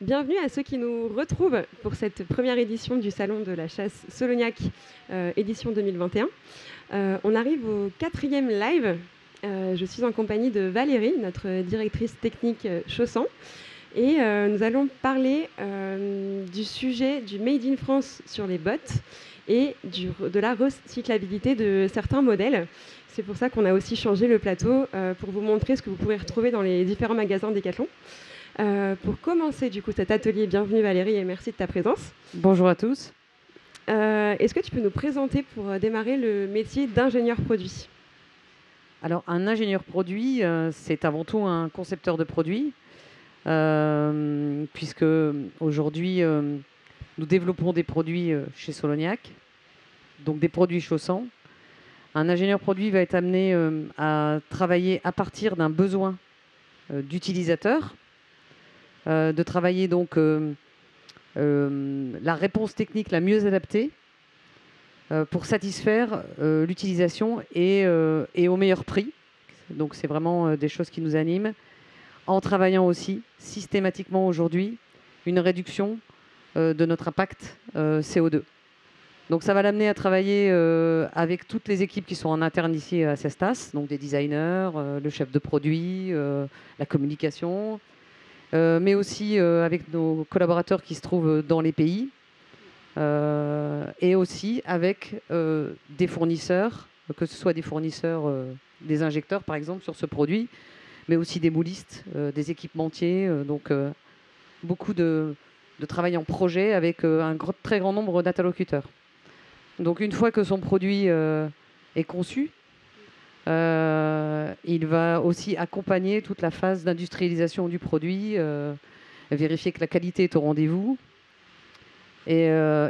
Bienvenue à ceux qui nous retrouvent pour cette première édition du Salon de la chasse Solognac, édition 2021. On arrive au 4e live. Je suis en compagnie de Valérie, notre directrice technique Chaussan. Et nous allons parler du sujet du Made in France sur les bottes et de la recyclabilité de certains modèles. C'est pour ça qu'on a aussi changé le plateau pour vous montrer ce que vous pouvez retrouver dans les différents magasins Decathlon. Pour commencer du coup cet atelier, bienvenue Valérie et merci de ta présence. Bonjour à tous. Est-ce que tu peux nous présenter pour démarrer le métier d'ingénieur produit ? Alors un ingénieur produit, c'est avant tout un concepteur de produits, puisque aujourd'hui nous développons des produits chez Solognac, donc des produits Chaussan. Un ingénieur produit va être amené à travailler à partir d'un besoin d'utilisateur, de travailler donc la réponse technique la mieux adaptée pour satisfaire l'utilisation et au meilleur prix. Donc c'est vraiment des choses qui nous animent, en travaillant aussi systématiquement aujourd'hui une réduction de notre impact CO2. Donc ça va l'amener à travailler avec toutes les équipes qui sont en interne ici à Cestas, donc des designers, le chef de produit, la communication, mais aussi avec nos collaborateurs qui se trouvent dans les pays, et aussi avec des fournisseurs, que ce soit des fournisseurs des injecteurs par exemple sur ce produit, mais aussi des moulistes, des équipementiers, donc beaucoup de travail en projet avec un très grand nombre d'interlocuteurs. Donc une fois que son produit est conçu, il va aussi accompagner toute la phase d'industrialisation du produit, vérifier que la qualité est au rendez-vous. Et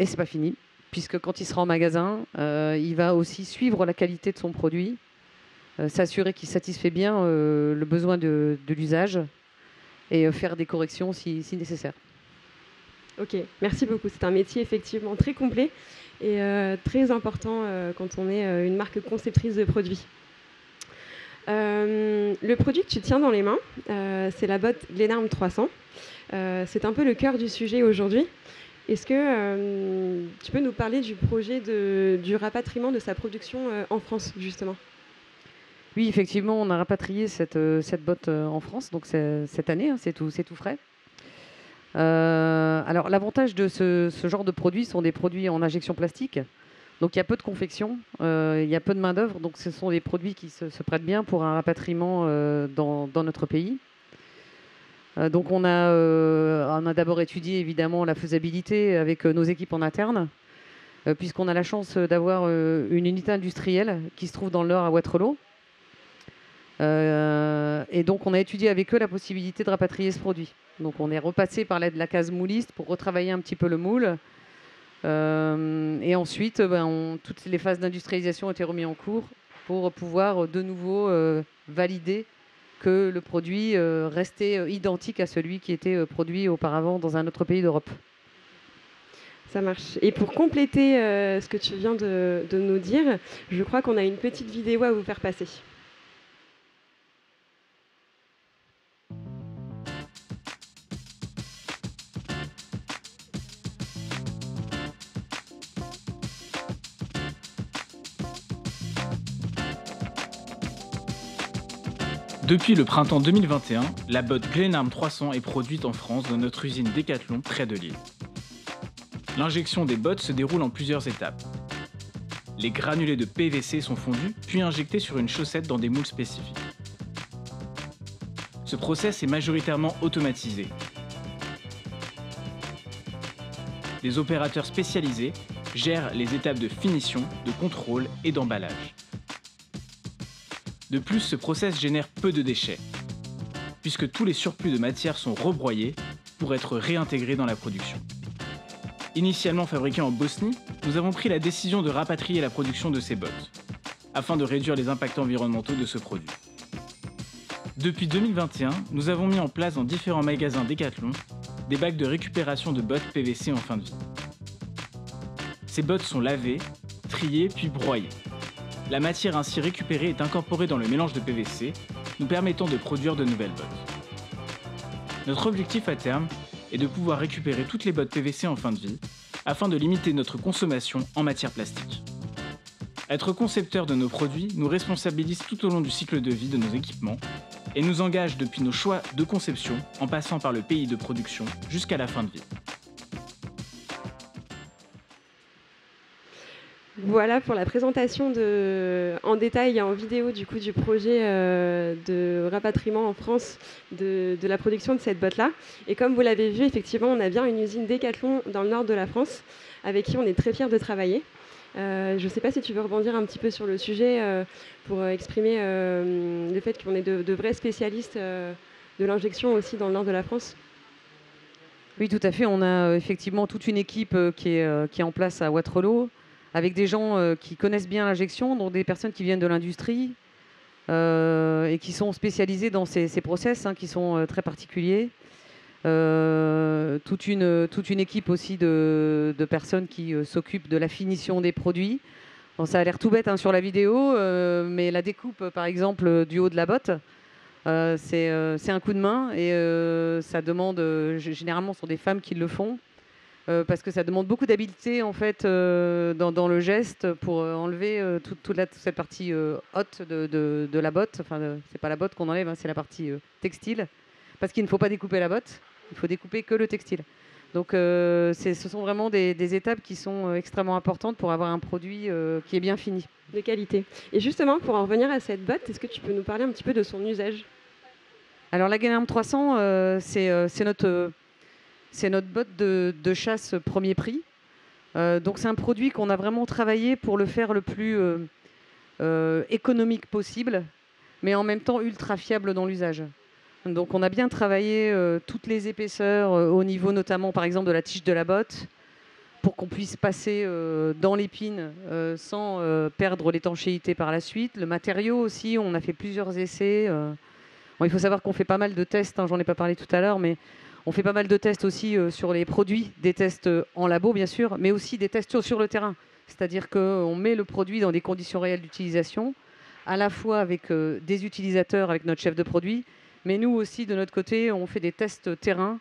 c'est pas fini, puisque quand il sera en magasin, il va aussi suivre la qualité de son produit, s'assurer qu'il satisfait bien le besoin de l'usage et faire des corrections si nécessaire. Ok, merci beaucoup. C'est un métier effectivement très complet et très important quand on est une marque conceptrice de produits. Le produit que tu tiens dans les mains, c'est la botte Glenarm 300. C'est un peu le cœur du sujet aujourd'hui. Est-ce que tu peux nous parler du projet du rapatriement de sa production en France, justement ? Oui, effectivement, on a rapatrié cette botte en France, donc cette année, hein, c'est tout frais. Alors, l'avantage de ce genre de produits sont des produits en injection plastique. Donc, il y a peu de confection, il y a peu de main-d'œuvre. Donc, ce sont des produits qui se prêtent bien pour un rapatriement dans notre pays. Donc, on a d'abord étudié évidemment la faisabilité avec nos équipes en interne, puisqu'on a la chance d'avoir une unité industrielle qui se trouve dans le Nord à Waterloo. Et donc, on a étudié avec eux la possibilité de rapatrier ce produit. Donc, on est repassé par la case mouliste pour retravailler un petit peu le moule. Et ensuite, toutes les phases d'industrialisation ont été remises en cours pour pouvoir de nouveau valider que le produit restait identique à celui qui était produit auparavant dans un autre pays d'Europe. Ça marche. Et pour compléter ce que tu viens de nous dire, je crois qu'on a une petite vidéo à vous faire passer. Depuis le printemps 2021, la botte Glenarm 300 est produite en France dans notre usine Decathlon près de Lille. L'injection des bottes se déroule en plusieurs étapes. Les granulés de PVC sont fondus, puis injectés sur une chaussette dans des moules spécifiques. Ce process est majoritairement automatisé. Des opérateurs spécialisés gèrent les étapes de finition, de contrôle et d'emballage. De plus, ce process génère peu de déchets, puisque tous les surplus de matière sont rebroyés pour être réintégrés dans la production. Initialement fabriqués en Bosnie, nous avons pris la décision de rapatrier la production de ces bottes, afin de réduire les impacts environnementaux de ce produit. Depuis 2021, nous avons mis en place dans différents magasins Decathlon des bacs de récupération de bottes PVC en fin de vie. Ces bottes sont lavées, triées puis broyées. La matière ainsi récupérée est incorporée dans le mélange de PVC, nous permettant de produire de nouvelles bottes. Notre objectif à terme est de pouvoir récupérer toutes les bottes PVC en fin de vie, afin de limiter notre consommation en matière plastique. Être concepteur de nos produits nous responsabilise tout au long du cycle de vie de nos équipements et nous engage depuis nos choix de conception en passant par le pays de production jusqu'à la fin de vie. Voilà pour la présentation en détail et en vidéo du projet de rapatriement en France de la production de cette botte-là. Et comme vous l'avez vu, effectivement, on a bien une usine Decathlon dans le nord de la France avec qui on est très fiers de travailler. Je ne sais pas si tu veux rebondir un petit peu sur le sujet pour exprimer le fait qu'on est de vrais spécialistes de l'injection aussi dans le nord de la France. Oui, tout à fait. On a effectivement toute une équipe qui est en place à Wattrelos, avec des gens qui connaissent bien l'injection, dont des personnes qui viennent de l'industrie et qui sont spécialisées dans ces process qui sont très particuliers. Toute une équipe aussi de personnes qui s'occupent de la finition des produits. Bon, ça a l'air tout bête sur la vidéo, mais la découpe, par exemple, du haut de la botte, c'est un coup de main et ça demande, généralement, ce sont des femmes qui le font. Parce que ça demande beaucoup d'habileté en fait dans le geste pour enlever toute cette partie haute de la botte. Enfin, c'est pas la botte qu'on enlève, c'est la partie textile. Parce qu'il ne faut pas découper la botte, il faut découper que le textile. Donc ce sont vraiment des étapes qui sont extrêmement importantes pour avoir un produit qui est bien fini. De qualité. Et justement, pour en revenir à cette botte, est-ce que tu peux nous parler un petit peu de son usage? Alors la Galerme 300, c'est notre botte de chasse premier prix. Donc c'est un produit qu'on a vraiment travaillé pour le faire le plus économique possible, mais en même temps ultra fiable dans l'usage. Donc on a bien travaillé toutes les épaisseurs au niveau notamment par exemple de la tige de la botte pour qu'on puisse passer dans l'épine sans perdre l'étanchéité par la suite. Le matériau aussi, on a fait plusieurs essais. Bon, il faut savoir qu'on fait pas mal de tests, j'en ai pas parlé tout à l'heure, mais on fait pas mal de tests aussi sur les produits, des tests en labo bien sûr, mais aussi des tests sur le terrain. C'est-à-dire qu'on met le produit dans des conditions réelles d'utilisation, à la fois avec des utilisateurs, avec notre chef de produit, mais nous aussi de notre côté, on fait des tests terrain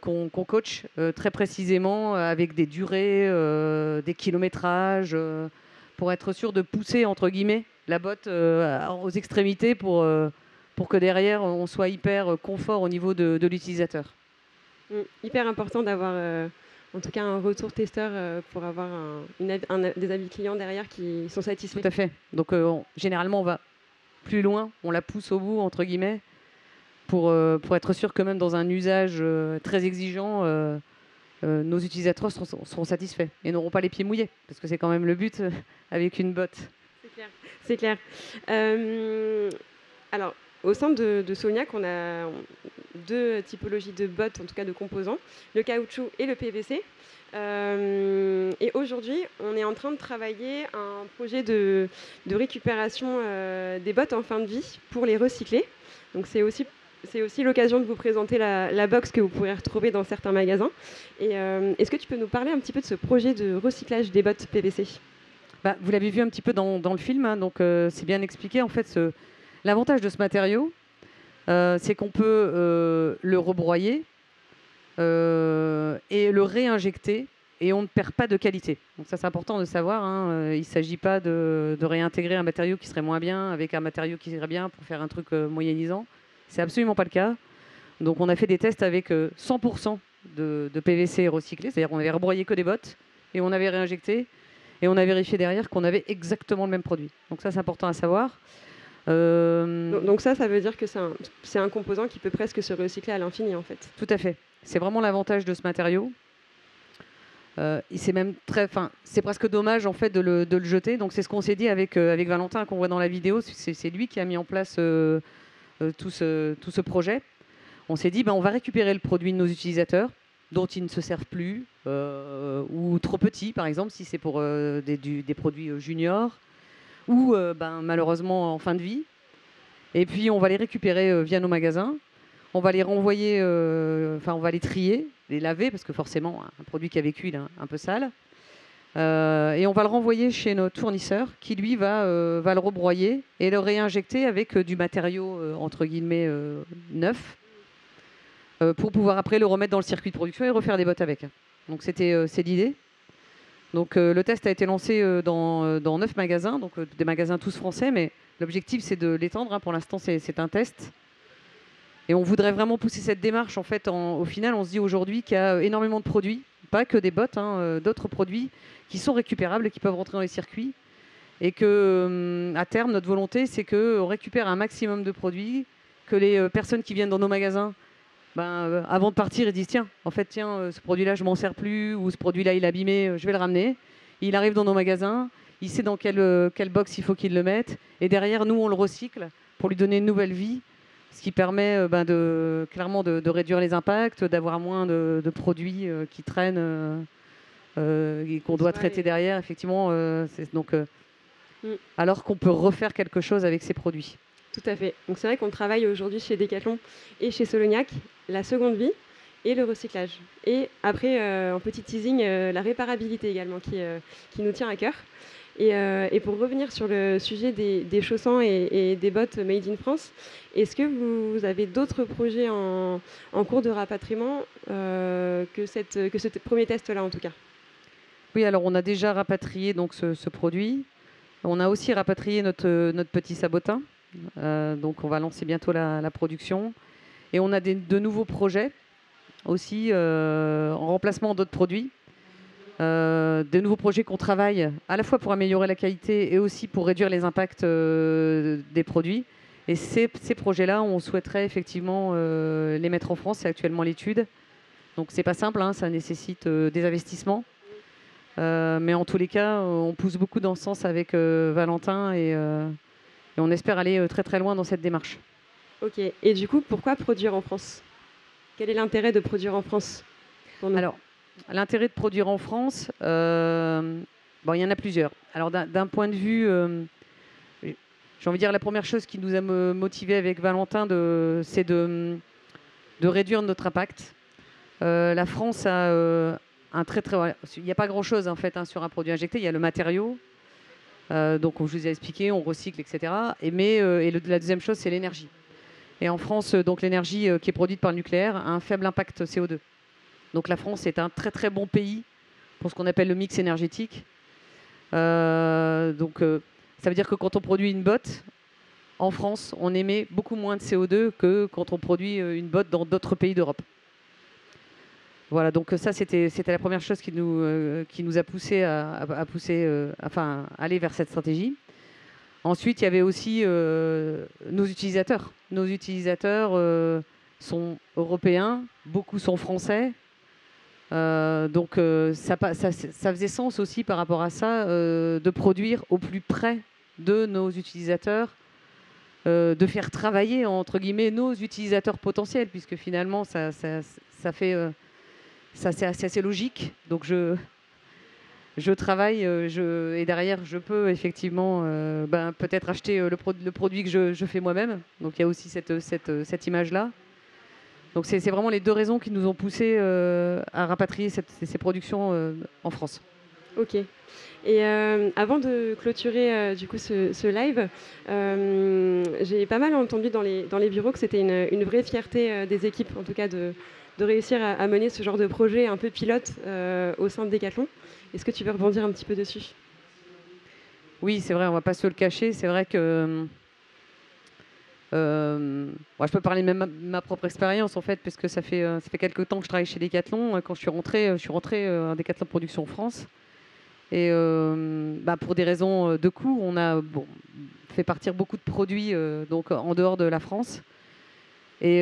qu'on coach très précisément avec des durées, des kilométrages, pour être sûr de pousser entre guillemets la botte aux extrémités pour que derrière on soit hyper confort au niveau de l'utilisateur. Hyper important d'avoir en tout cas un retour testeur pour avoir des avis clients derrière qui sont satisfaits. Tout à fait. Donc généralement on va plus loin, on la pousse au bout entre guillemets pour être sûr que même dans un usage très exigeant, nos utilisateurs seront satisfaits et n'auront pas les pieds mouillés parce que c'est quand même le but avec une botte. C'est clair. Alors au sein de Solignac, on a deux typologies de bottes, en tout cas de composants, le caoutchouc et le PVC. Et aujourd'hui, on est en train de travailler un projet de récupération des bottes en fin de vie pour les recycler. Donc c'est aussi l'occasion de vous présenter la box que vous pourrez retrouver dans certains magasins. Et est-ce que tu peux nous parler un petit peu de ce projet de recyclage des bottes PVC? Vous l'avez vu un petit peu dans le film, donc c'est bien expliqué en fait. L'avantage de ce matériau, c'est qu'on peut le rebroyer et le réinjecter et on ne perd pas de qualité. Donc ça c'est important de savoir, il ne s'agit pas de réintégrer un matériau qui serait moins bien avec un matériau qui irait bien pour faire un truc moyennisant. C'est absolument pas le cas. Donc on a fait des tests avec 100% de PVC recyclé, c'est-à-dire qu'on avait rebroyé que des bottes et on avait réinjecté et on a vérifié derrière qu'on avait exactement le même produit. Donc ça c'est important à savoir. Donc ça veut dire que c'est un composant qui peut presque se recycler à l'infini en fait. Tout à fait. C'est vraiment l'avantage de ce matériau. C'est même c'est presque dommage en fait de le jeter. Donc c'est ce qu'on s'est dit avec Valentin qu'on voit dans la vidéo. C'est lui qui a mis en place tout ce projet. On s'est dit on va récupérer le produit de nos utilisateurs dont ils ne se servent plus ou trop petits par exemple si c'est pour des produits juniors. Ou malheureusement en fin de vie. Et puis on va les récupérer via nos magasins. On va les renvoyer, on va les trier, les laver, parce que forcément, un produit qui a vécu, il est un peu sale. Et on va le renvoyer chez notre fournisseur, qui lui va le rebroyer et le réinjecter avec du matériau, entre guillemets, neuf. pour pouvoir après le remettre dans le circuit de production et refaire des bottes avec. Donc c'est l'idée. Donc le test a été lancé dans 9 magasins, donc des magasins tous français, mais l'objectif c'est de l'étendre, hein. Pour l'instant c'est un test. Et on voudrait vraiment pousser cette démarche. En fait, au final, on se dit aujourd'hui qu'il y a énormément de produits, pas que des bottes, hein, d'autres produits qui sont récupérables et qui peuvent rentrer dans les circuits. Et que, à terme, notre volonté, c'est qu'on récupère un maximum de produits, que les personnes qui viennent dans nos magasins, avant de partir, ils disent tiens, en fait, ce produit-là, je m'en sers plus, ou ce produit-là, il est abîmé, je vais le ramener. Il arrive dans nos magasins, il sait dans quelle box il faut qu'il le mette, et derrière, nous, on le recycle pour lui donner une nouvelle vie, ce qui permet clairement de réduire les impacts, d'avoir moins de produits qui traînent et qu'on doit traiter derrière, effectivement. Alors qu'on peut refaire quelque chose avec ces produits. Tout à fait. Donc c'est vrai qu'on travaille aujourd'hui chez Decathlon et chez Solognac, la seconde vie et le recyclage. Et après, en petit teasing, la réparabilité également qui nous tient à cœur. Et pour revenir sur le sujet des chaussons et des bottes Made in France, est-ce que vous avez d'autres projets en cours de rapatriement que ce premier test-là en tout cas? Oui, alors on a déjà rapatrié donc, ce produit. On a aussi rapatrié notre petit sabotin. Donc on va lancer bientôt la production. Et on a de nouveaux projets aussi en remplacement d'autres produits. Des nouveaux projets qu'on travaille à la fois pour améliorer la qualité et aussi pour réduire les impacts des produits. Et ces projets-là, on souhaiterait effectivement les mettre en France. C'est actuellement l'étude. Donc c'est pas simple, hein, ça nécessite des investissements. Mais en tous les cas, on pousse beaucoup dans ce sens avec Valentin et on espère aller très très loin dans cette démarche. Ok. Et du coup, pourquoi produire en France? Quel est l'intérêt de produire en France pour nous? Alors, l'intérêt de produire en France, il y en a plusieurs. Alors, d'un point de vue, j'ai envie de dire la première chose qui nous a motivés avec Valentin, c'est de réduire notre impact. La France a il n'y a pas grand-chose en fait sur un produit injecté. Il y a le matériau, donc je vous ai expliqué, on recycle, etc. La deuxième chose, c'est l'énergie. Et en France, donc l'énergie qui est produite par le nucléaire a un faible impact CO2. Donc la France est un très très bon pays pour ce qu'on appelle le mix énergétique. Ça veut dire que quand on produit une botte, en France, on émet beaucoup moins de CO2 que quand on produit une botte dans d'autres pays d'Europe. Voilà, donc ça c'était la première chose qui nous a poussé à aller vers cette stratégie. Ensuite, il y avait aussi nos utilisateurs. Nos utilisateurs sont européens, beaucoup sont français. Ça faisait sens aussi par rapport à ça de produire au plus près de nos utilisateurs, de faire travailler entre guillemets nos utilisateurs potentiels, puisque finalement ça fait c'est assez logique. Donc je travaille et derrière je peux effectivement peut-être acheter le produit que je fais moi-même. Donc il y a aussi cette image-là. Donc c'est vraiment les deux raisons qui nous ont poussés à rapatrier ces productions en France. Ok. Et avant de clôturer du coup ce live, j'ai pas mal entendu dans les bureaux que c'était une vraie fierté des équipes, en tout cas de réussir à mener ce genre de projet un peu pilote au sein de Decathlon. Est-ce que tu veux rebondir un petit peu dessus? Oui, c'est vrai, on ne va pas se le cacher. C'est vrai que je peux parler même de ma propre expérience en fait, parce que ça fait quelques temps que je travaille chez Decathlon. Quand je suis rentrée à Decathlon Production France. Et pour des raisons de coût, on a fait partir beaucoup de produits donc en dehors de la France. Et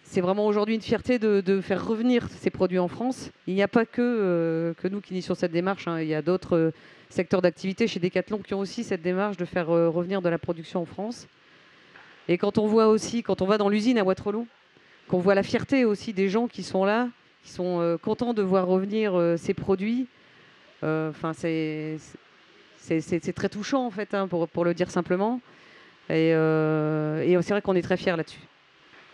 c'est vraiment aujourd'hui une fierté de faire revenir ces produits en France. Il n'y a pas que nous qui initions cette démarche, hein. Il y a d'autres secteurs d'activité chez Decathlon qui ont aussi cette démarche de faire revenir de la production en France. Et quand on va dans l'usine à Waterloo, qu'on voit la fierté aussi des gens qui sont là, qui sont contents de voir revenir ces produits, c'est très touchant en fait, hein, pour le dire simplement. Et c'est vrai qu'on est très fiers là-dessus.